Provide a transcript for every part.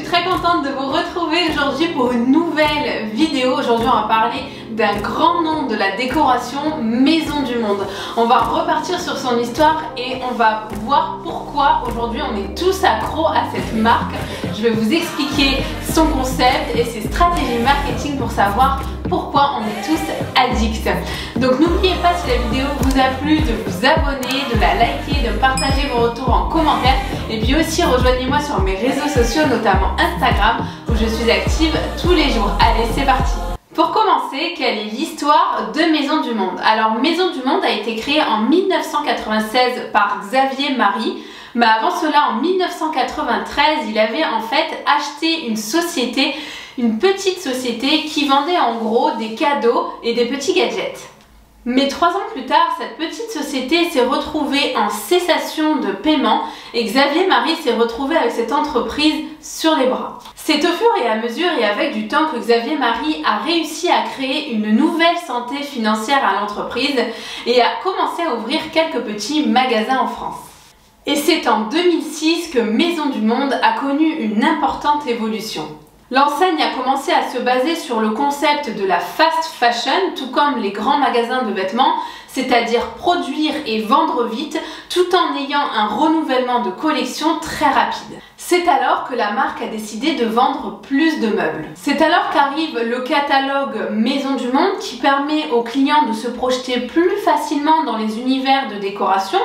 très contente de vous retrouver aujourd'hui pour une nouvelle vidéo. Aujourd'hui on va parler d'un grand nom de la décoration, Maisons du Monde. On va repartir sur son histoire et on va voir pourquoi aujourd'hui on est tous accros à cette marque. Je vais vous expliquer son concept et ses stratégies marketing pour savoir pourquoi on est tous addicts. Donc n'oubliez pas, si la vidéo vous a plu, de vous abonner, de la liker, de partager vos retours en commentaire, et puis aussi rejoignez-moi sur mes réseaux sociaux, notamment Instagram, où je suis active tous les jours. Allez, c'est parti! Pour commencer, quelle est l'histoire de Maisons du Monde? Alors Maisons du Monde a été créée en 1996 par Xavier Marie. Mais avant cela, en 1993, il avait en fait acheté une société, une petite société qui vendait en gros des cadeaux et des petits gadgets. Mais 3 ans plus tard, cette petite société s'est retrouvée en cessation de paiement et Xavier Marie s'est retrouvé avec cette entreprise sur les bras. C'est au fur et à mesure et avec du temps que Xavier Marie a réussi à créer une nouvelle santé financière à l'entreprise et a commencé à ouvrir quelques petits magasins en France. Et c'est en 2006 que Maisons du Monde a connu une importante évolution. L'enseigne a commencé à se baser sur le concept de la fast fashion, tout comme les grands magasins de vêtements, c'est-à-dire produire et vendre vite, tout en ayant un renouvellement de collection très rapide. C'est alors que la marque a décidé de vendre plus de meubles. C'est alors qu'arrive le catalogue Maisons du Monde qui permet aux clients de se projeter plus facilement dans les univers de décoration.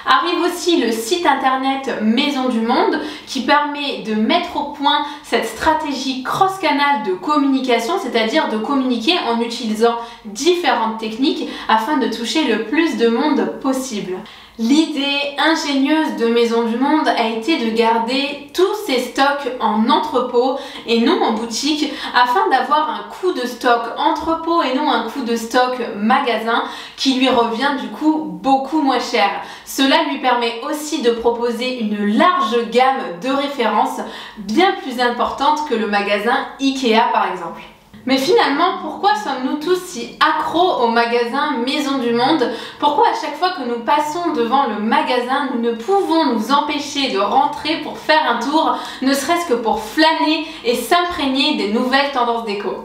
Arrive aussi le site internet Maisons du Monde qui permet de mettre au point cette stratégie cross-canal de communication, c'est-à-dire de communiquer en utilisant différentes techniques afin de toucher le plus de monde possible. L'idée ingénieuse de Maisons du Monde a été de garder tous ses stocks en entrepôt et non en boutique afin d'avoir un coût de stock entrepôt et non un coût de stock magasin qui lui revient du coup beaucoup moins cher. Cela lui permet aussi de proposer une large gamme de références bien plus importante que le magasin Ikea par exemple. Mais finalement, pourquoi sommes-nous tous si accros au magasin Maisons du Monde? Pourquoi à chaque fois que nous passons devant le magasin, nous ne pouvons nous empêcher de rentrer pour faire un tour, ne serait-ce que pour flâner et s'imprégner des nouvelles tendances déco?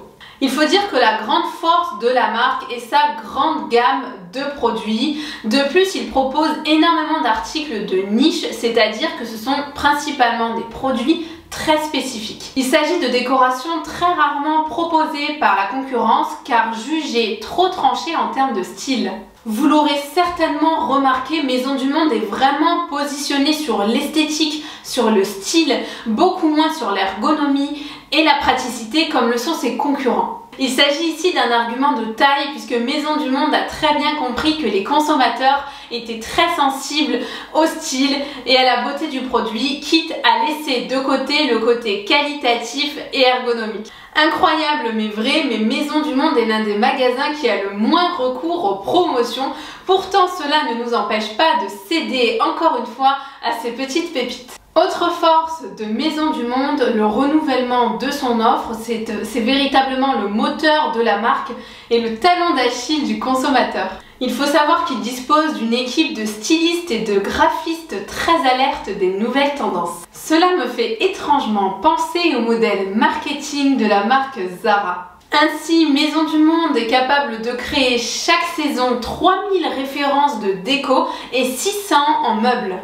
Il faut dire que la grande force de la marque est sa grande gamme de produits. De plus, il propose énormément d'articles de niche, c'est-à-dire que ce sont principalement des produits très spécifiques. Il s'agit de décorations très rarement proposées par la concurrence car jugées trop tranchées en termes de style. Vous l'aurez certainement remarqué, Maisons du Monde est vraiment positionnée sur l'esthétique, sur le style, beaucoup moins sur l'ergonomie et la praticité comme le sont ses concurrents. Il s'agit ici d'un argument de taille puisque Maisons du Monde a très bien compris que les consommateurs étaient très sensibles au style et à la beauté du produit, quitte à laisser de côté le côté qualitatif et ergonomique. Incroyable mais vrai, mais Maisons du Monde est l'un des magasins qui a le moins recours aux promotions. Pourtant, cela ne nous empêche pas de céder encore une fois à ces petites pépites. Autre force de Maisons du Monde, le renouvellement de son offre, c'est véritablement le moteur de la marque et le talon d'Achille du consommateur. Il faut savoir qu'il dispose d'une équipe de stylistes et de graphistes très alertes des nouvelles tendances. Cela me fait étrangement penser au modèle marketing de la marque Zara. Ainsi, Maisons du Monde est capable de créer chaque saison 3000 références de déco et 600 en meubles.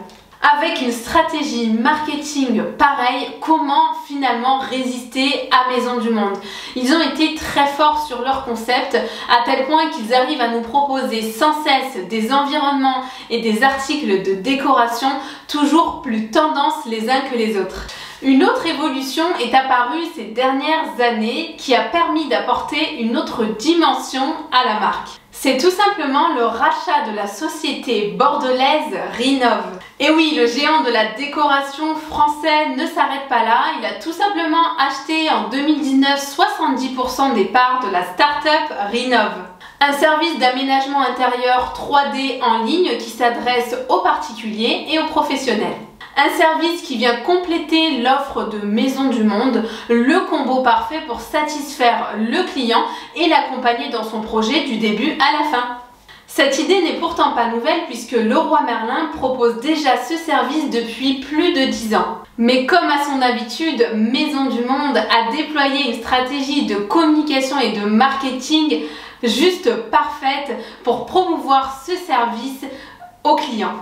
Avec une stratégie marketing pareille, comment finalement résister à Maisons du Monde? Ils ont été très forts sur leur concept, à tel point qu'ils arrivent à nous proposer sans cesse des environnements et des articles de décoration toujours plus tendance les uns que les autres. Une autre évolution est apparue ces dernières années qui a permis d'apporter une autre dimension à la marque. C'est tout simplement le rachat de la société bordelaise Rinov. Et oui, le géant de la décoration français ne s'arrête pas là, il a tout simplement acheté en 2019 70% des parts de la start-up Rinov. Un service d'aménagement intérieur 3D en ligne qui s'adresse aux particuliers et aux professionnels. Un service qui vient compléter l'offre de Maisons du Monde, le combo parfait pour satisfaire le client et l'accompagner dans son projet du début à la fin. Cette idée n'est pourtant pas nouvelle puisque Leroy Merlin propose déjà ce service depuis plus de 10 ans. Mais comme à son habitude, Maisons du Monde a déployé une stratégie de communication et de marketing juste parfaite pour promouvoir ce service aux clients.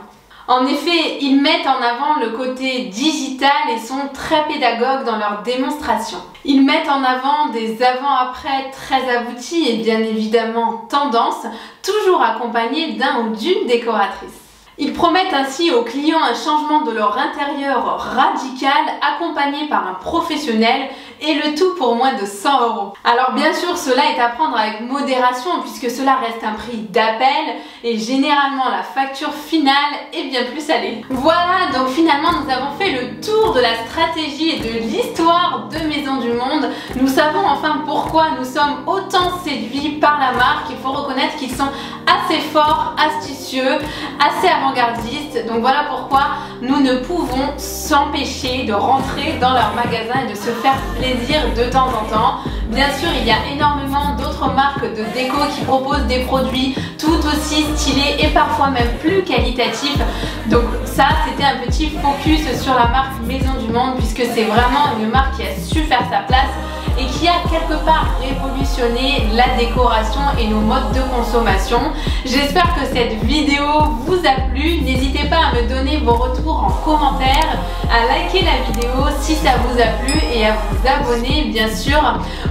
En effet, ils mettent en avant le côté digital et sont très pédagogues dans leur démonstration. Ils mettent en avant des avant-après très aboutis et bien évidemment tendance, toujours accompagnés d'un ou d'une décoratrice. Ils promettent ainsi aux clients un changement de leur intérieur radical accompagné par un professionnel et le tout pour moins de 100 €. Alors bien sûr cela est à prendre avec modération puisque cela reste un prix d'appel et généralement la facture finale est bien plus salée. Voilà, donc finalement nous avons fait le tour de la stratégie et de l'histoire de Maisons du Monde. Nous savons enfin pourquoi nous sommes autant séduits par la marque. Il faut reconnaître qu'ils sont assez forts, astucieux, assez avant-gardistes. Donc voilà pourquoi nous ne pouvons s'empêcher de rentrer dans leur magasin et de se faire plaisir de temps en temps. Bien sûr, il y a énormément d'autres marques de déco qui proposent des produits tout aussi stylés et parfois même plus qualitatifs. Donc ça, c'était un petit focus sur la marque Maisons du Monde puisque c'est vraiment une marque qui a su faire sa place et qui a quelque part révolutionné la décoration et nos modes de consommation. J'espère que cette vidéo vous a plu. N'hésitez pas à me donner vos retours en commentaire, à liker la vidéo si ça vous a plu et à vous abonner bien sûr.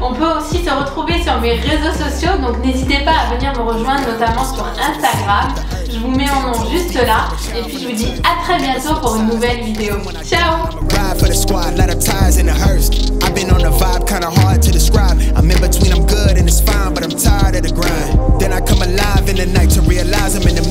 On peut aussi se retrouver sur mes réseaux sociaux, donc n'hésitez pas à venir me rejoindre notamment sur Instagram. Je vous mets mon nom juste là et puis je vous dis à très bientôt pour une nouvelle vidéo. Ciao! Hard to describe. I'm in between, I'm good and it's fine, but I'm tired of the grind. Then I come alive in the night to realize I'm in the